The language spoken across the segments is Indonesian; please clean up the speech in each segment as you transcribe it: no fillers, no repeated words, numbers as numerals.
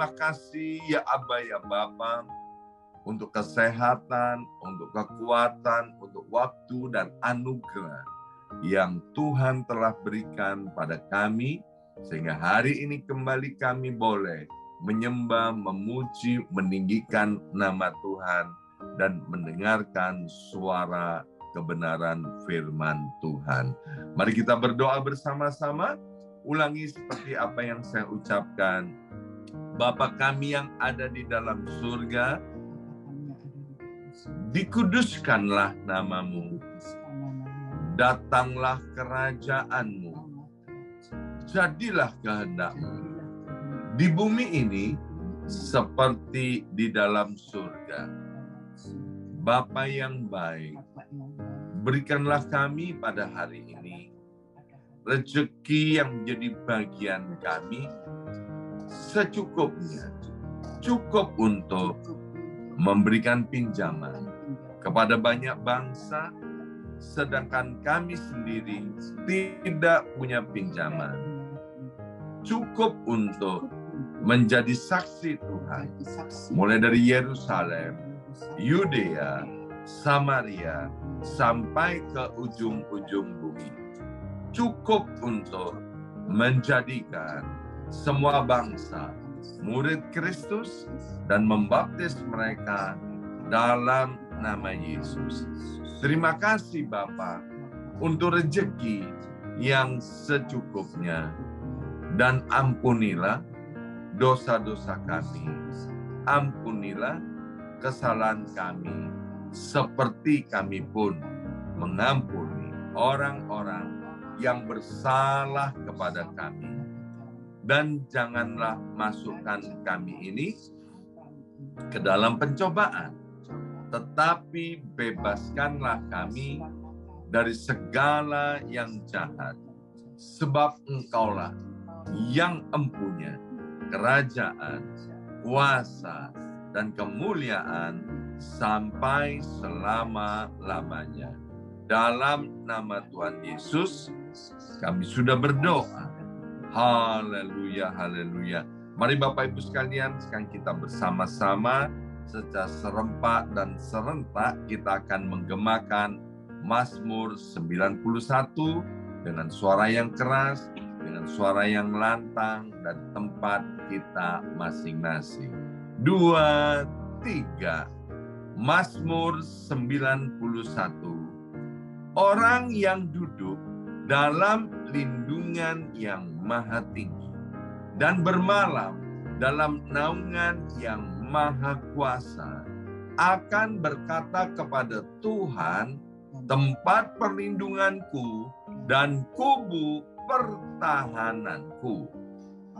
terima kasih ya Aba ya Bapa, untuk kesehatan, untuk kekuatan, untuk waktu dan anugerah yang Tuhan telah berikan pada kami, sehingga hari ini kembali kami boleh menyembah, memuji, meninggikan nama Tuhan, dan mendengarkan suara kebenaran firman Tuhan. Mari kita berdoa bersama-sama. Ulangi seperti apa yang saya ucapkan. Bapa kami yang ada di dalam surga, dikuduskanlah namamu. Datanglah kerajaanmu. Jadilah kehendakmu di bumi ini seperti di dalam surga. Bapa yang baik, berikanlah kami pada hari ini rezeki yang menjadi bagian kami secukupnya, cukup untuk memberikan pinjaman kepada banyak bangsa, sedangkan kami sendiri tidak punya pinjaman. Cukup untuk menjadi saksi Tuhan, mulai dari Yerusalem, Yudea, Samaria, sampai ke ujung-ujung bumi. Cukup untuk menjadikan semua bangsa murid Kristus dan membaptis mereka dalam nama Yesus. Terima kasih Bapa untuk rezeki yang secukupnya, dan ampunilah dosa-dosa kami. Ampunilah kesalahan kami, seperti kami pun mengampuni orang-orang yang bersalah kepada kami. Dan janganlah masukkan kami ini ke dalam pencobaan, tetapi bebaskanlah kami dari segala yang jahat. Sebab Engkaulah yang empunya kerajaan, kuasa, dan kemuliaan sampai selama-lamanya. Dalam nama Tuhan Yesus, kami sudah berdoa. Haleluya, haleluya. Mari Bapak Ibu sekalian, sekarang kita bersama-sama secara serempak dan serentak kita akan menggemakan Mazmur 91 dengan suara yang keras, dengan suara yang lantang, dan tempat kita masing-masing. 2, 3. Mazmur 91. Orang yang duduk dalam lindungan yang maha tinggi dan bermalam dalam naungan yang maha kuasa akan berkata kepada Tuhan, tempat perlindunganku dan kubu pertahananku,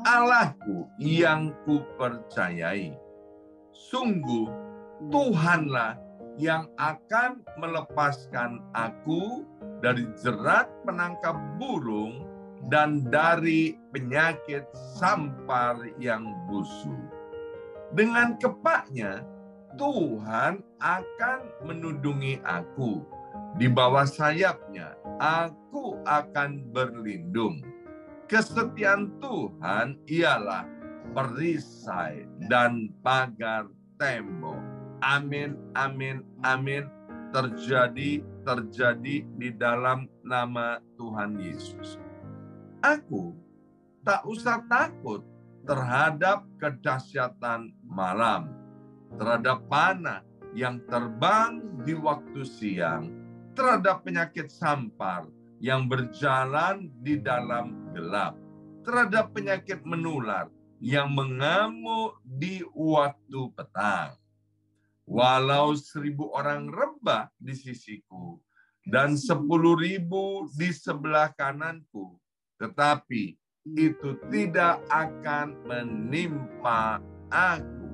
Allahku yang kupercayai. Sungguh Tuhanlah yang akan melepaskan aku dari jerat penangkap burung dan dari penyakit sampar yang busuk. Dengan kepaknya, Tuhan akan menudungi aku. Di bawah sayapnya, aku akan berlindung. Kesetiaan Tuhan ialah perisai dan pagar tembok. Amin, amin, amin. Terjadi di dalam nama Tuhan Yesus. Aku tak usah takut terhadap kedahsyatan malam, terhadap panah yang terbang di waktu siang, terhadap penyakit sampar yang berjalan di dalam gelap, terhadap penyakit menular yang mengamuk di waktu petang. Walau 1.000 orang rebah di sisiku dan 10.000 di sebelah kananku, tetapi itu tidak akan menimpa aku.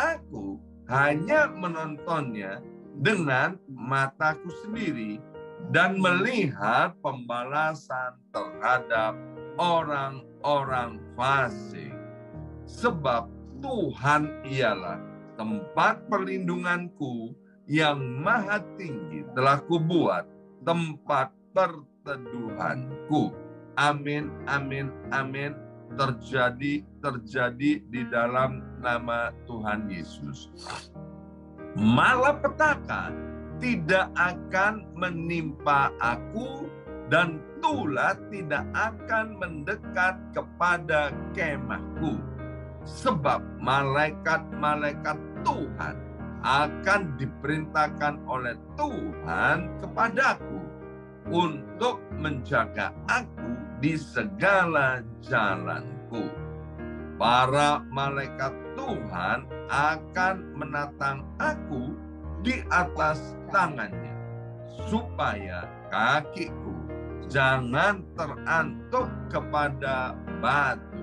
Aku hanya menontonnya dengan mataku sendiri dan melihat pembalasan terhadap orang-orang fasik. Sebab Tuhan ialah tempat perlindunganku, yang maha tinggi telah kubuat tempat perteduhanku. Amin, amin, amin. terjadi di dalam nama Tuhan Yesus. Malapetaka tidak akan menimpa aku, dan tulah tidak akan mendekat kepada kemahku. Sebab malaikat-malaikat Tuhan akan diperintahkan oleh Tuhan kepadaku untuk menjaga aku di segala jalanku. Para malaikat Tuhan akan menatang aku di atas tangannya, supaya kakiku jangan terantuk kepada batu.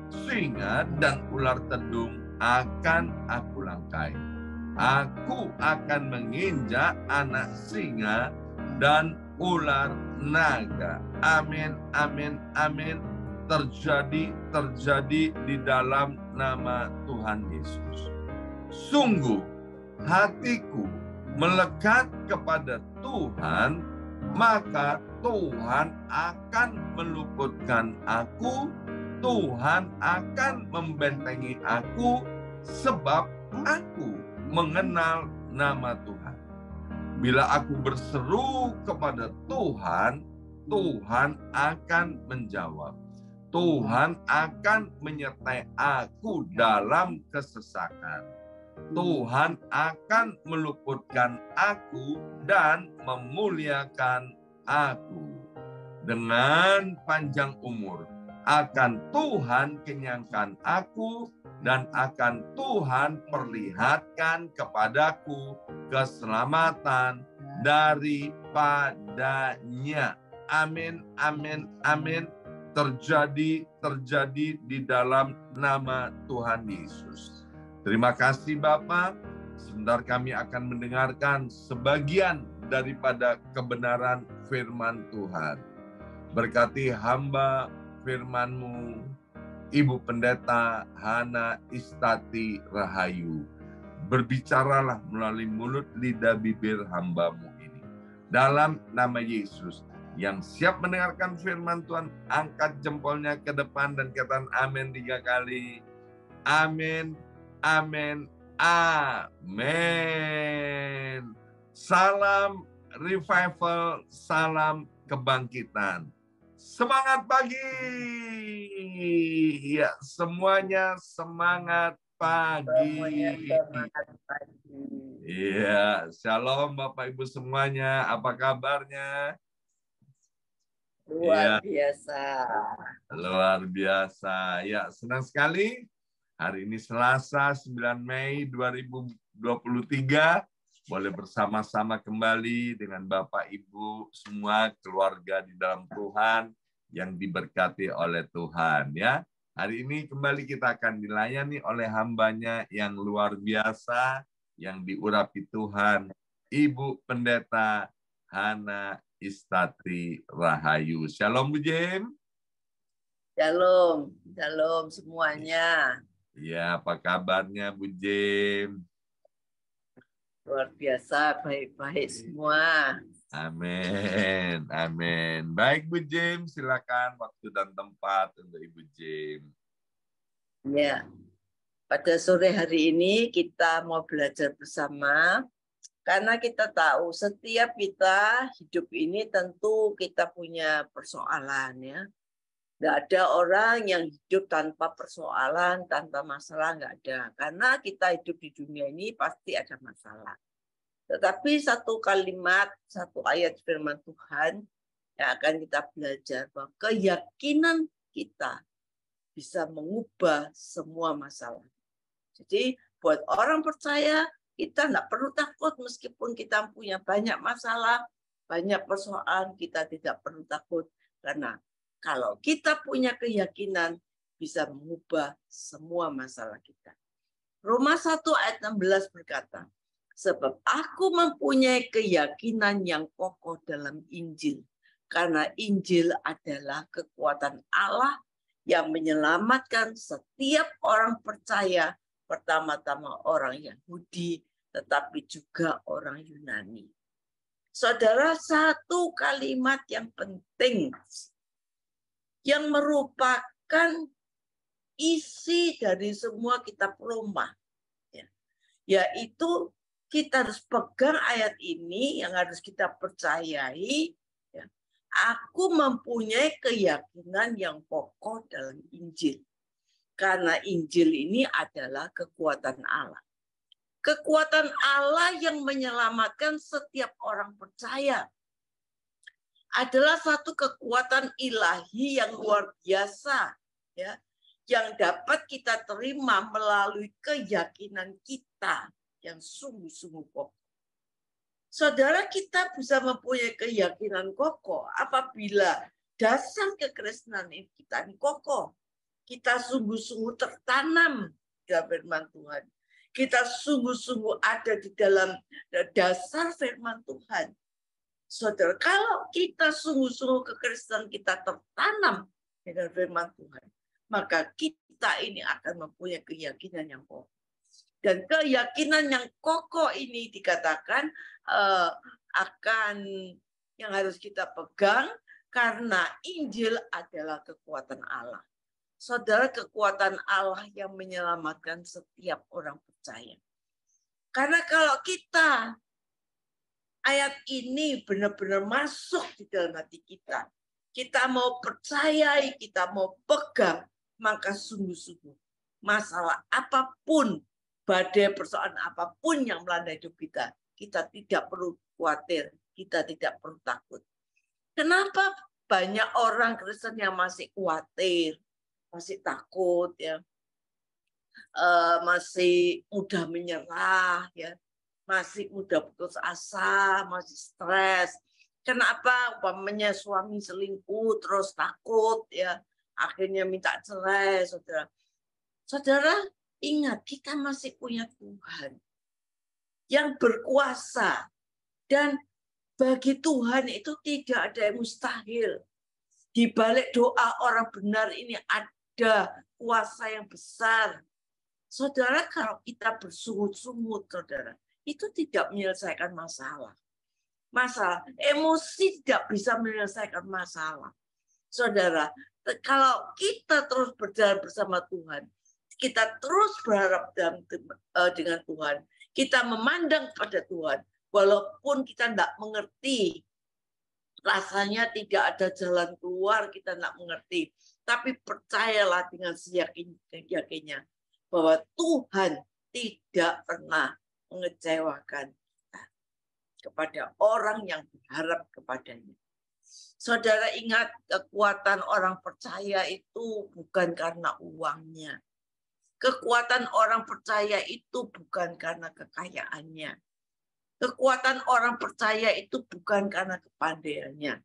Singa dan ular tedung akan aku langkai. Aku akan menginjak anak singa dan ular naga. Amin, amin, amin. Terjadi di dalam nama Tuhan Yesus. Sungguh hatiku melekat kepada Tuhan, maka Tuhan akan meluputkan aku, Tuhan akan membentengi aku, sebab aku mengenal nama Tuhan. Bila aku berseru kepada Tuhan, Tuhan akan menjawab. Tuhan akan menyertai aku dalam kesesakan. Tuhan akan meluputkan aku dan memuliakan aku. Dengan panjang umur akan Tuhan kenyangkan aku, dan akan Tuhan perlihatkan kepadaku keselamatan daripadanya. Amin, amin, amin. Terjadi di dalam nama Tuhan Yesus. Terima kasih Bapak. Sebentar kami akan mendengarkan sebagian daripada kebenaran firman Tuhan. Berkati hamba firman-Mu, Ibu Pendeta Hana Istati Rahayu. Berbicaralah melalui mulut lidah bibir hamba-Mu ini. Dalam nama Yesus. Yang siap mendengarkan firman Tuhan, angkat jempolnya ke depan dan katakan amin 3 kali. Amin, amin, amin. Salam revival, salam kebangkitan. Semangat pagi. Ya, semuanya semangat pagi. Iya, shalom Bapak Ibu semuanya. Apa kabarnya? Luar biasa. Luar biasa. Ya, senang sekali. Hari ini Selasa 9 Mei 2023. Boleh bersama-sama kembali dengan Bapak Ibu semua keluarga di dalam Tuhan yang diberkati oleh Tuhan. Ya, hari ini kembali kita akan dilayani oleh hambanya yang luar biasa, yang diurapi Tuhan, Ibu Pendeta Hana Istati Rahayu. Shalom Bu Jem. Shalom, shalom semuanya. Ya, apa kabarnya Bu Jem? Luar biasa, baik-baik semua. Amin, amin. Baik Bu Jem, silakan waktu dan tempat untuk Ibu Jem. Ya, pada sore hari ini kita mau belajar bersama. Karena kita tahu setiap kita hidup ini tentu kita punya persoalan ya. Nggak ada orang yang hidup tanpa persoalan, tanpa masalah, nggak ada. Karena kita hidup di dunia ini pasti ada masalah. Tetapi satu kalimat, satu ayat firman Tuhan yang akan kita belajar bahwa keyakinan kita bisa mengubah semua masalah. Jadi buat orang percaya, kita tidak perlu takut meskipun kita punya banyak masalah, banyak persoalan, kita tidak perlu takut. Karena kalau kita punya keyakinan, bisa mengubah semua masalah kita. Roma 1 ayat 16 berkata, sebab aku mempunyai keyakinan yang kokoh dalam Injil. Karena Injil adalah kekuatan Allah yang menyelamatkan setiap orang percaya, pertama-tama orang Yahudi, tetapi juga orang Yunani. Saudara, satu kalimat yang penting, yang merupakan merupakan isi dari semua kitab Roma. Yaitu kita harus pegang ayat ini yang harus kita percayai. Aku mempunyai keyakinan yang kokoh dalam Injil. Karena Injil ini adalah kekuatan Allah. Kekuatan Allah yang menyelamatkan setiap orang percaya. Adalah satu kekuatan ilahi yang luar biasa. Ya, yang dapat kita terima melalui keyakinan kita yang sungguh-sungguh kokoh. Saudara, kita bisa mempunyai keyakinan kokoh apabila dasar kekristenan kita ini kokoh. Kita sungguh-sungguh tertanam dalam firman Tuhan. Kita sungguh-sungguh ada di dalam dasar firman Tuhan. Saudara, kalau kita sungguh-sungguh kekristenan kita tertanam dengan firman Tuhan, maka kita ini akan mempunyai keyakinan yang kokoh. Dan keyakinan yang kokoh ini dikatakan akan yang harus kita pegang karena Injil adalah kekuatan Allah. Saudara, kekuatan Allah yang menyelamatkan setiap orang percaya. Karena kalau kita ayat ini benar-benar masuk di dalam hati kita, kita mau percayai, kita mau pegang, maka sungguh-sungguh masalah apapun, badai persoalan apapun yang melanda hidup kita, kita tidak perlu khawatir, kita tidak perlu takut. Kenapa banyak orang Kristen yang masih khawatir, masih takut, ya, masih mudah menyerah, ya, masih mudah putus asa, masih stres. Kenapa? Umpamanya suami selingkuh terus takut, ya, akhirnya minta cerai, saudara. Saudara, ingat kita masih punya Tuhan yang berkuasa, dan bagi Tuhan itu tidak ada yang mustahil. Di balik doa orang benar ini ada kuasa yang besar. Saudara, kalau kita bersungut-sungut, saudara, itu tidak menyelesaikan masalah. Masalah emosi tidak bisa menyelesaikan masalah. Saudara, kalau kita terus berjalan bersama Tuhan, kita terus berharap dengan Tuhan, kita memandang pada Tuhan, walaupun kita tidak mengerti, rasanya tidak ada jalan keluar, kita tidak mengerti, tapi percayalah dengan seyakin-yakinnya bahwa Tuhan tidak pernah mengecewakan kita kepada orang yang berharap kepadanya. Saudara, ingat, kekuatan orang percaya itu bukan karena uangnya. Kekuatan orang percaya itu bukan karena kekayaannya. Kekuatan orang percaya itu bukan karena kepandaiannya.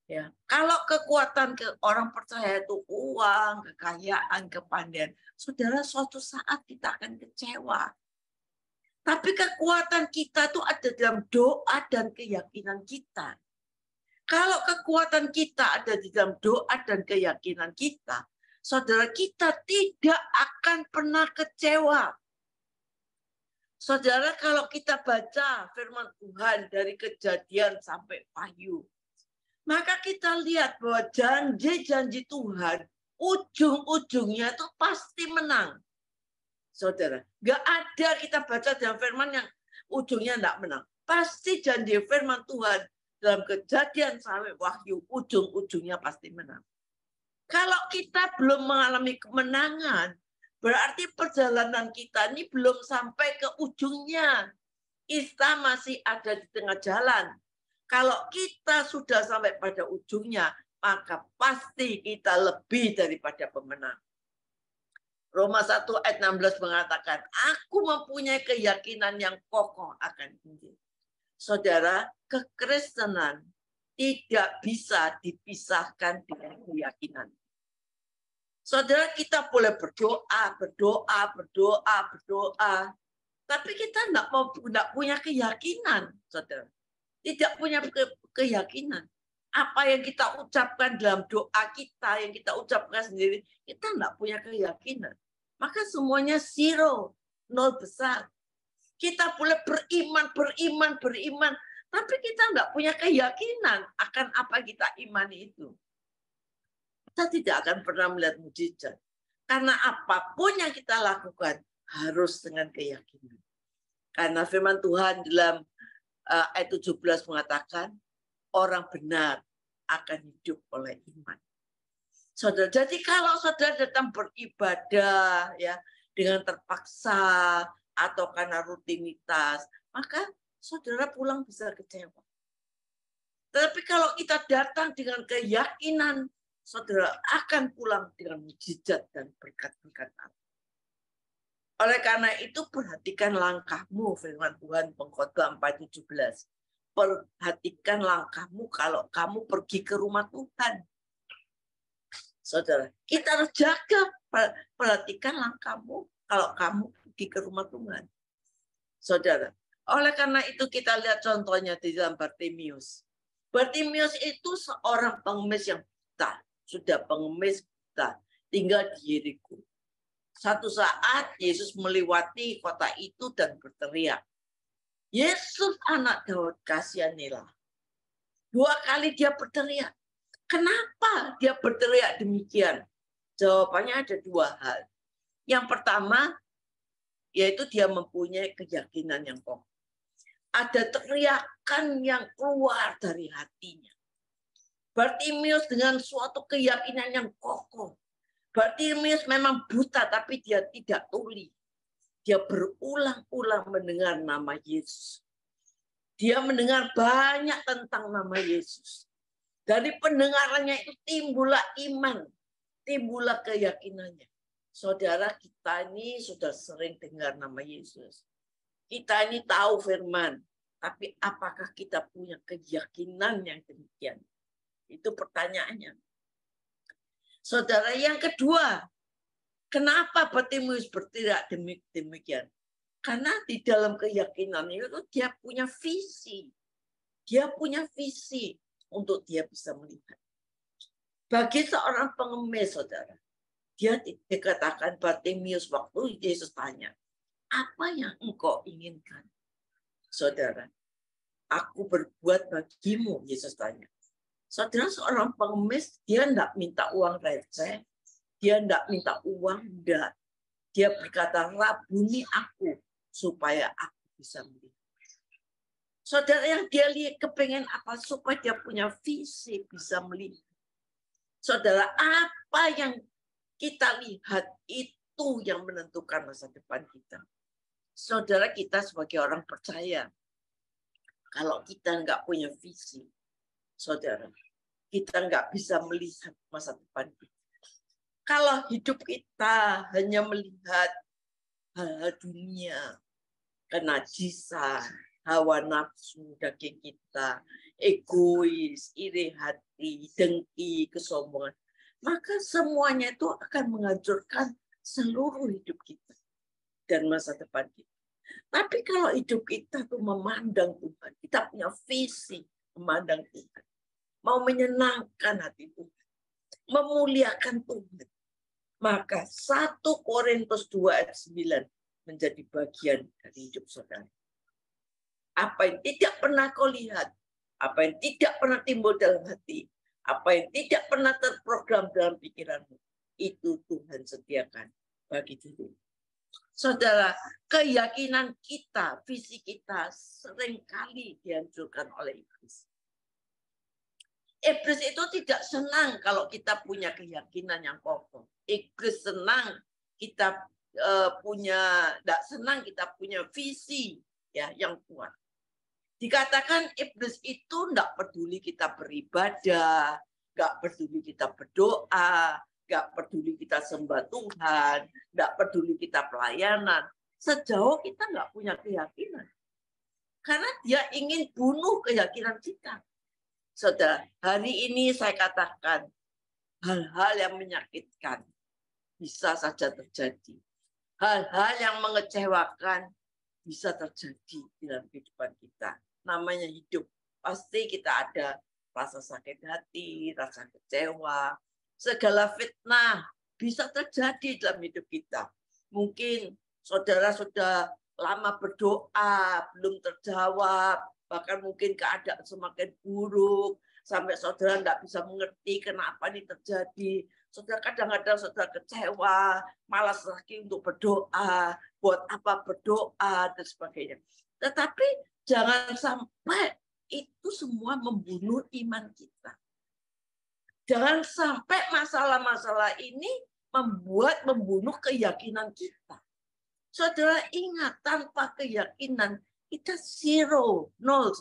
Ya, kalau kekuatan orang percaya itu uang, kekayaan, kepandaian, saudara, suatu saat kita akan kecewa. Tapi kekuatan kita itu ada dalam doa dan keyakinan kita. Kalau kekuatan kita ada di dalam doa dan keyakinan kita, saudara, kita tidak akan pernah kecewa. Saudara, kalau kita baca firman Tuhan dari Kejadian sampai Wahyu, maka kita lihat bahwa janji-janji Tuhan ujung-ujungnya itu pasti menang. Saudara, nggak ada kita baca dalam firman yang ujungnya enggak menang. Pasti janji firman Tuhan dalam Kejadian sampai Wahyu ujung-ujungnya pasti menang. Kalau kita belum mengalami kemenangan, berarti perjalanan kita ini belum sampai ke ujungnya. Kita masih ada di tengah jalan. Kalau kita sudah sampai pada ujungnya, maka pasti kita lebih daripada pemenang. Roma 1 ayat 16 mengatakan, aku mempunyai keyakinan yang kokoh akan Injil. Saudara, kekristenan tidak bisa dipisahkan dengan keyakinan. Saudara, kita boleh berdoa, tapi kita tidak punya keyakinan, saudara. Tidak punya keyakinan. Apa yang kita ucapkan dalam doa kita, yang kita ucapkan sendiri, kita tidak punya keyakinan. Maka semuanya zero, nol besar. Kita boleh beriman, tapi kita tidak punya keyakinan akan apa kita imani itu. kita tidak akan pernah melihat mujizat. Karena apapun yang kita lakukan harus dengan keyakinan. Karena firman Tuhan dalam ayat 17 mengatakan, orang benar akan hidup oleh iman. Saudara, jadi kalau saudara datang beribadah ya dengan terpaksa atau karena rutinitas, maka saudara pulang bisa kecewa. Tapi kalau kita datang dengan keyakinan, saudara akan pulang dengan mujizat dan berkat-berkat Allah. Oleh karena itu perhatikan langkahmu, firman Tuhan Pengkhotbah 4:17. Perhatikan langkahmu kalau kamu pergi ke rumah Tuhan. Saudara, kita harus jaga, perhatikan langkahmu kalau kamu pergi ke rumah Tuhan. Saudara, oleh karena itu kita lihat contohnya di dalam Bartimius. Bartimius itu seorang pengemis yang buta, sudah pengemis buta, tinggal di Yeriko. Satu saat Yesus melewati kota itu dan berteriak, Yesus anak Daud, kasihanilah. 2 kali dia berteriak. Kenapa dia berteriak demikian? Jawabannya ada 2 hal. Yang pertama, yaitu dia mempunyai keyakinan yang kokoh. Ada teriakan yang keluar dari hatinya. Bartimius dengan suatu keyakinan yang kokoh. Bartimius memang buta, tapi dia tidak tuli. Dia berulang-ulang mendengar nama Yesus. Dia mendengar banyak tentang nama Yesus. Dari pendengarannya itu timbullah iman, timbullah keyakinannya. Saudara, kita ini sudah sering dengar nama Yesus. Kita ini tahu firman, tapi apakah kita punya keyakinan yang demikian? Itu pertanyaannya. Saudara, yang kedua, kenapa Bartimius berteriak demikian? Karena di dalam keyakinan itu dia punya visi. Dia punya visi untuk dia bisa melihat. Bagi seorang pengemis, saudara, dia dikatakan Bartimius waktu Yesus tanya, apa yang engkau inginkan? Saudara, aku berbuat bagimu, Yesus tanya. Saudara, seorang pengemis, dia tidak minta uang receh, dia tidak minta uang, enggak. Dia berkata, rabuni aku, supaya aku bisa melihat. Saudara, yang dia lihat kepengen apa? Supaya dia punya visi, bisa melihat. Saudara, apa yang kita lihat itu yang menentukan masa depan kita. Saudara, kita sebagai orang percaya, kalau kita nggak punya visi, saudara, kita nggak bisa melihat masa depan kita. Kalau hidup kita hanya melihat hal-hal dunia, kenajisan, hawa nafsu daging kita, egois, iri hati, dengki, kesombongan, maka semuanya itu akan menghancurkan seluruh hidup kita dan masa depan kita. Tapi kalau hidup kita tuh memandang Tuhan, kita punya visi memandang Tuhan, mau menyenangkan hati Tuhan, memuliakan Tuhan, maka 1 Korintus 2 ayat 9 menjadi bagian dari hidup saudara. Apa yang tidak pernah kau lihat, apa yang tidak pernah timbul dalam hati, apa yang tidak pernah terprogram dalam pikiranmu, itu Tuhan sediakan bagi dirimu. Saudara, keyakinan kita, visi kita seringkali dihancurkan oleh iblis. Iblis itu tidak senang kalau kita punya keyakinan yang kokoh. Iblis senang kita tidak senang kita punya visi ya yang kuat. Dikatakan iblis itu tidak peduli kita beribadah, nggak peduli kita berdoa, nggak peduli kita sembah Tuhan, nggak peduli kita pelayanan. Sejauh kita nggak punya keyakinan. Karena dia ingin bunuh keyakinan kita. Saudara, hari ini saya katakan hal-hal yang menyakitkan bisa saja terjadi. Hal-hal yang mengecewakan bisa terjadi dalam kehidupan kita. Namanya hidup. Pasti kita ada rasa sakit hati, rasa kecewa, segala fitnah bisa terjadi dalam hidup kita. Mungkin saudara sudah lama berdoa, belum terjawab, bahkan mungkin keadaan semakin buruk, sampai saudara nggak bisa mengerti kenapa ini terjadi. Saudara kadang-kadang saudara kecewa, malas lagi untuk berdoa, buat apa berdoa dan sebagainya. Tetapi jangan sampai itu semua membunuh iman kita. Jangan sampai masalah-masalah ini membunuh keyakinan kita. Saudara ingat, tanpa keyakinan kita zero, nol.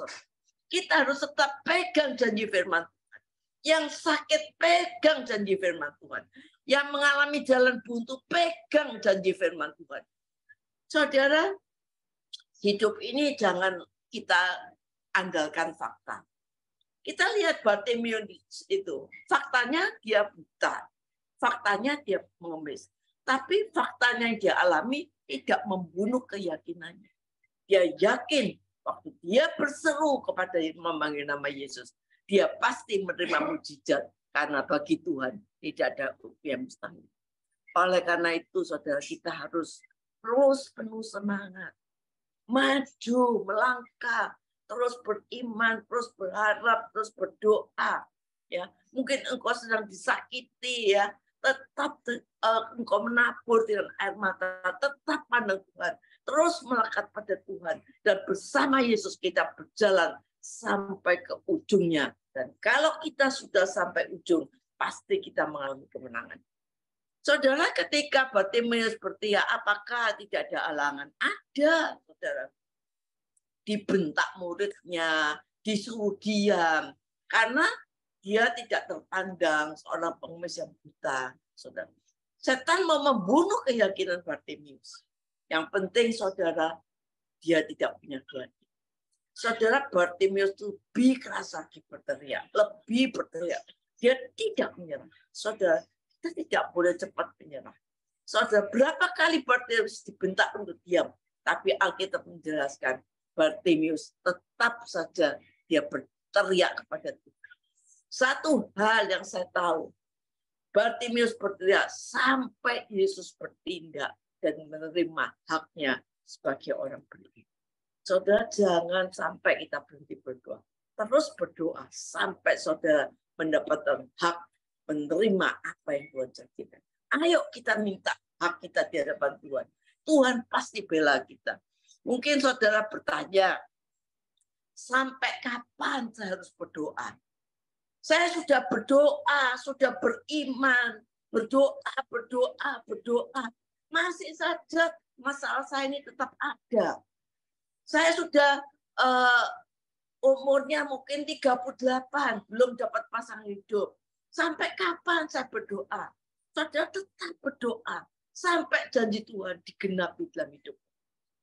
Kita harus tetap pegang janji firman Tuhan. Yang sakit pegang janji firman Tuhan. Yang mengalami jalan buntu pegang janji firman Tuhan. Saudara, hidup ini jangan kita andalkan fakta. Kita lihat Bartimeus itu, faktanya dia buta, faktanya dia mengemis. Tapi faktanya yang dia alami tidak membunuh keyakinannya. Dia yakin waktu dia berseru kepada memanggil nama Yesus, dia pasti menerima mujizat karena bagi Tuhan tidak ada yang mustahil. Oleh karena itu, saudara, kita harus terus penuh semangat, maju, melangkah, terus beriman, terus berharap, terus berdoa. Ya, mungkin engkau sedang disakiti, ya, tetap engkau menabur dengan air mata, tetap pandang Tuhan, terus melekat pada Tuhan, dan bersama Yesus kita berjalan sampai ke ujungnya. Dan kalau kita sudah sampai ujung, pasti kita mengalami kemenangan. Saudara, ketika Bartimeus berteriak, apakah tidak ada halangan? Ada, saudara. Dibentak muridnya, disuruh diam, karena dia tidak terpandang seorang pengemis yang buta. Saudara, setan mau membunuh keyakinan Bartimeus. Yang penting, saudara, dia tidak punya Tuhan. Saudara, Bartimeus itu lebih keras lagi berteriak, lebih berteriak. Dia tidak menyerah. Saudara, kita tidak boleh cepat menyerah. Saudara, berapa kali Bartimeus dibentak untuk diam, tapi Alkitab menjelaskan Bartimeus tetap saja dia berteriak kepada Tuhan. Satu hal yang saya tahu, Bartimeus berteriak sampai Yesus bertindak dan menerima haknya sebagai orang beriman. Saudara, jangan sampai kita berhenti berdoa. Terus berdoa sampai saudara mendapatkan hak, menerima apa yang Tuhan janjikan. Ayo kita minta hak kita di hadapan Tuhan. Tuhan pasti bela kita. Mungkin saudara bertanya, sampai kapan saya harus berdoa? Saya sudah berdoa, sudah beriman, berdoa. Masih saja masalah saya ini tetap ada. Saya sudah umurnya mungkin 38, belum dapat pasangan hidup. Sampai kapan saya berdoa? Saudara tetap berdoa sampai janji Tuhan digenapi dalam hidup.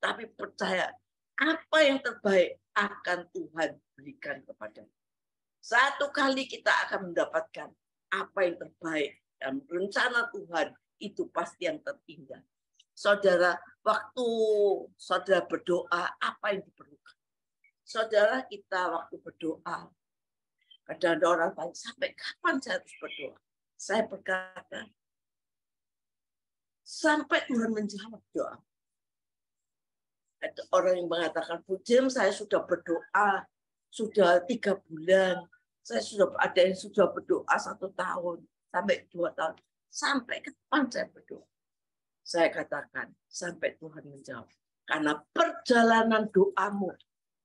Tapi percaya, apa yang terbaik akan Tuhan berikan kepada kita. Satu kali kita akan mendapatkan apa yang terbaik. Dan rencana Tuhan itu pasti yang terindah. Saudara, waktu saudara berdoa, apa yang diperlukan? Saudara, kita waktu berdoa, kadang ada orang tanya, sampai kapan saya harus berdoa? Saya berkata, sampai Tuhan menjawab doa. Ada orang yang mengatakan, Bu Jim, saya sudah berdoa, sudah 3 bulan. Saya sudah ada yang sudah berdoa 1 tahun, sampai 2 tahun. Sampai kapan saya berdoa? Saya katakan, sampai Tuhan menjawab. Karena perjalanan doamu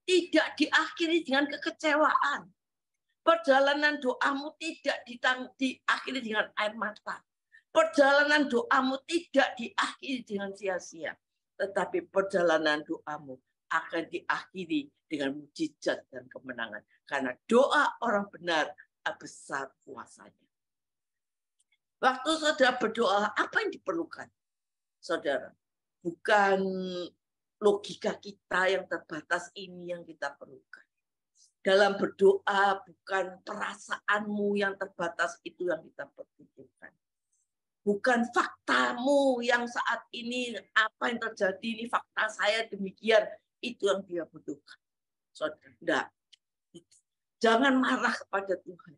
tidak diakhiri dengan kekecewaan. Perjalanan doamu tidak diakhiri dengan air mata. Perjalanan doamu tidak diakhiri dengan sia-sia. Tetapi perjalanan doamu akan diakhiri dengan mujizat dan kemenangan. Karena doa orang benar besar kuasanya. Waktu saudara berdoa, apa yang diperlukan? Saudara, bukan logika kita yang terbatas ini yang kita perlukan. Dalam berdoa, bukan perasaanmu yang terbatas itu yang kita perlukan. Bukan faktamu yang saat ini, apa yang terjadi ini, fakta saya demikian, itu yang dia butuhkan. Saudara, enggak. Jangan marah kepada Tuhan.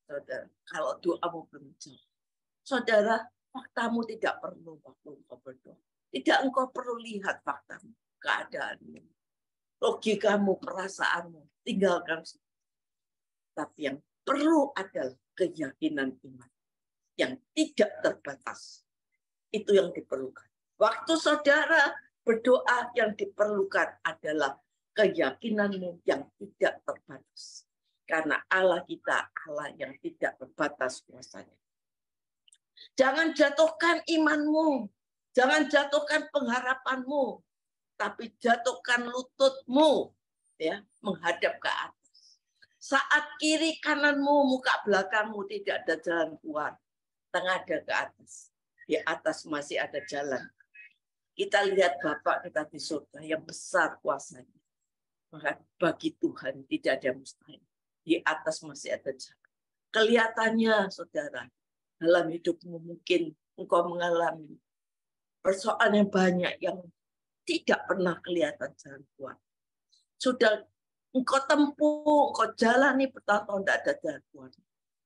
Saudara, kalau doamu belum jauh. Saudara, faktamu tidak perlu waktu engkau berdoa. Tidak engkau perlu lihat faktamu, keadaanmu, logikamu, perasaanmu. Tinggalkan. Tapi yang perlu adalah keyakinan iman yang tidak terbatas. Itu yang diperlukan. Waktu saudara berdoa, yang diperlukan adalah keyakinanmu yang tidak terbatas. Karena Allah kita Allah yang tidak terbatas kuasanya. Jangan jatuhkan imanmu, jangan jatuhkan pengharapanmu, tapi jatuhkan lututmu, ya, menghadap ke atas. Saat kiri kananmu, muka belakangmu tidak ada jalan keluar, tengah ada ke atas. Di atas masih ada jalan. Kita lihat Bapak kita di surga yang besar kuasanya. Maka bagi Tuhan tidak ada mustahil. Di atas masih ada jalan. Kelihatannya, saudara, dalam hidupmu mungkin engkau mengalami persoalan yang banyak yang tidak pernah kelihatan jalan keluar. Sudah engkau tempuh, engkau jalani bertahun-tahun, tidak ada jalan keluar.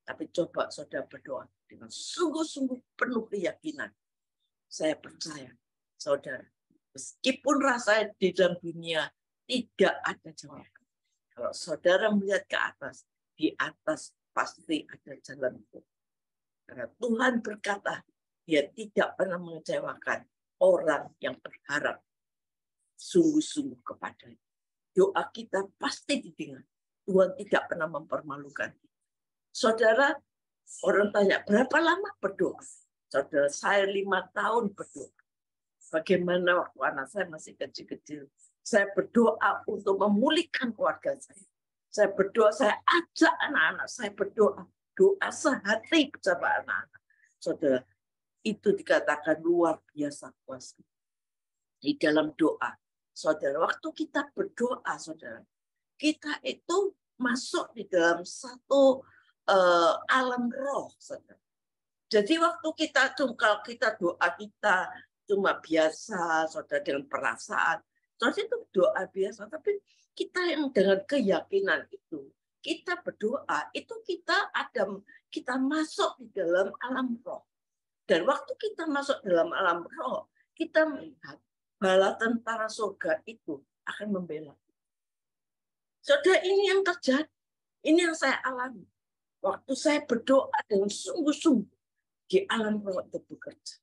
Tapi coba saudara berdoa dengan sungguh-sungguh penuh keyakinan. Saya percaya, saudara, meskipun rasanya di dalam dunia tidak ada jawaban. Kalau saudara melihat ke atas, di atas pasti ada jalan keluar. Karena Tuhan berkata, Dia tidak pernah mengecewakan orang yang berharap sungguh-sungguh kepadanya. Doa kita pasti didengar. Tuhan tidak pernah mempermalukan kita. Saudara, orang tanya, berapa lama berdoa? Saudara, saya 5 tahun berdoa. Bagaimana waktu anak saya masih kecil-kecil. Saya berdoa untuk memulihkan keluarga saya. Saya berdoa, saya ajak anak-anak saya berdoa. Doa sehari bersama anak-anak. Saudara, itu dikatakan luar biasa kuasa. Di dalam doa. Saudara, waktu kita berdoa, saudara, kita itu masuk di dalam satu alam roh, saudara. Jadi waktu kita kalau kita doa kita cuma biasa, saudara, dengan perasaan, saudara, itu doa biasa. Tapi kita yang dengan keyakinan itu, kita berdoa, itu kita masuk di dalam alam roh. Dan waktu kita masuk dalam alam roh, kita melihat bala tentara surga itu akan membela. Saudara, ini yang terjadi. Ini yang saya alami. Waktu saya berdoa dengan sungguh-sungguh di alam roh itu bekerja.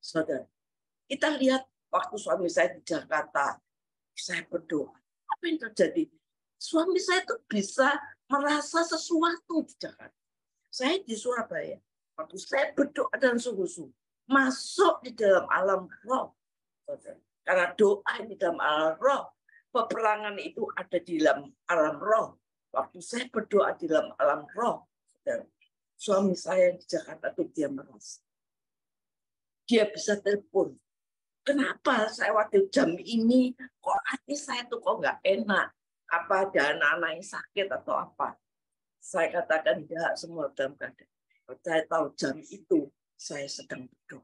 Saudara, kita lihat waktu suami saya di Jakarta, saya berdoa. Apa yang terjadi? Suami saya itu bisa merasa sesuatu di Jakarta. Saya di Surabaya. Waktu saya berdoa dengan sungguh-sungguh, masuk di dalam alam roh. Saudara. Karena doa di dalam alam roh, peperangan itu ada di dalam alam roh. Waktu saya berdoa di dalam alam roh, saudara, suami saya di Jakarta itu dia merasa. Dia bisa telepon. Kenapa saya waktu jam ini, kok hati saya tuh kok nggak enak? Apa ada anak-anak yang sakit atau apa? Saya katakan tidak, semua dalam keadaan. Saya tahu jam itu saya sedang berdoa.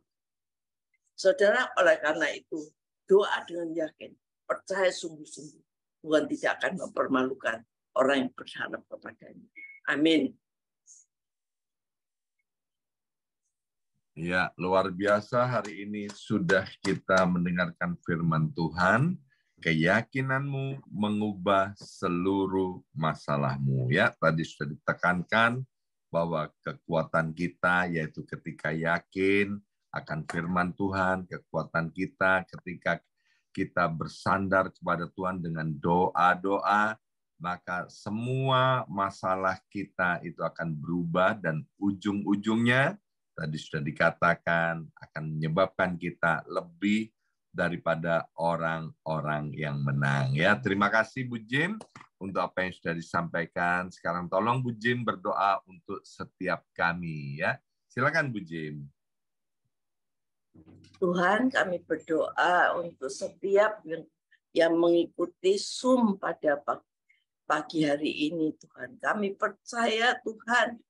Saudara, oleh karena itu, doa dengan yakin, percaya sungguh-sungguh, Tuhan tidak akan mempermalukan orang yang berharap kepadanya. Amin. Ya, luar biasa hari ini sudah kita mendengarkan firman Tuhan. Keyakinanmu mengubah seluruh masalahmu. Ya, tadi sudah ditekankan bahwa kekuatan kita yaitu ketika yakin akan firman Tuhan, kekuatan kita ketika kita bersandar kepada Tuhan dengan doa-doa, maka semua masalah kita itu akan berubah dan ujung-ujungnya tadi sudah dikatakan akan menyebabkan kita lebih daripada orang-orang yang menang. Ya, terima kasih Bu Jim untuk apa yang sudah disampaikan. Sekarang tolong Bu Jim berdoa untuk setiap kami. Ya, silakan Bu Jim. Tuhan, kami berdoa untuk setiap yang mengikuti Zoom pada pagi hari ini, Tuhan. Kami percaya, Tuhan,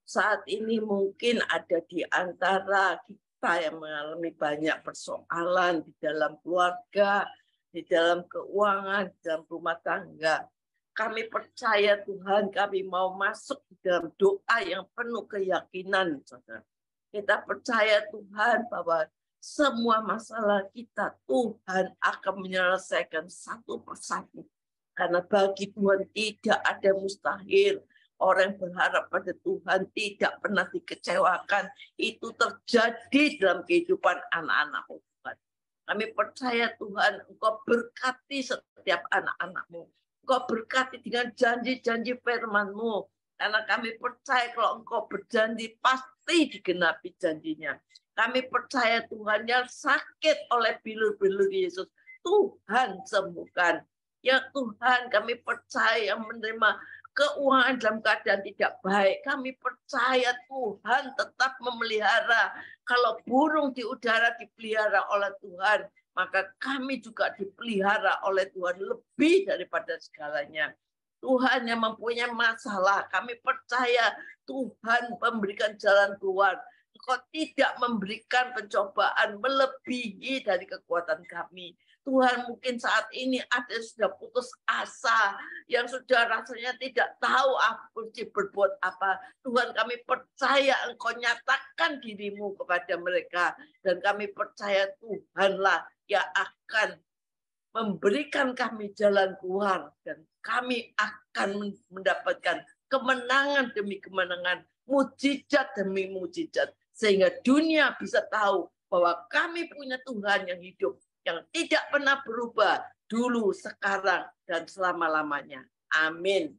saat ini mungkin ada di antara kita yang mengalami banyak persoalan di dalam keluarga, di dalam keuangan, di dalam rumah tangga. Kami percaya, Tuhan, kami mau masuk di dalam doa yang penuh keyakinan, saudara. Kita percaya, Tuhan, bahwa semua masalah kita, Tuhan akan menyelesaikan satu persatu. Karena bagi Tuhan tidak ada mustahil. Orang yang berharap pada Tuhan tidak pernah dikecewakan. Itu terjadi dalam kehidupan anak-anak-Mu, Tuhan. Kami percaya Tuhan, Engkau berkati setiap anak-anak-Mu. Engkau berkati dengan janji-janji firman-Mu. Karena kami percaya kalau Engkau berjanji, pasti digenapi janjinya. Kami percaya Tuhan yang sakit oleh bilur-bilur Yesus, Tuhan sembuhkan. Ya Tuhan, kami percaya menerima keuangan dalam keadaan tidak baik. Kami percaya Tuhan tetap memelihara. Kalau burung di udara dipelihara oleh Tuhan, maka kami juga dipelihara oleh Tuhan lebih daripada segalanya. Tuhan yang mempunyai masalah, kami percaya Tuhan memberikan jalan keluar. Engkau tidak memberikan pencobaan melebihi dari kekuatan kami. Tuhan, mungkin saat ini ada yang sudah putus asa, yang sudah rasanya tidak tahu harus berbuat apa. Tuhan, kami percaya Engkau nyatakan diri-Mu kepada mereka. Dan kami percaya Tuhanlah yang akan memberikan kami jalan keluar. Dan kami akan mendapatkan kemenangan demi kemenangan, mujizat demi mujizat. Sehingga dunia bisa tahu bahwa kami punya Tuhan yang hidup, yang tidak pernah berubah dulu, sekarang, dan selama-lamanya. Amin.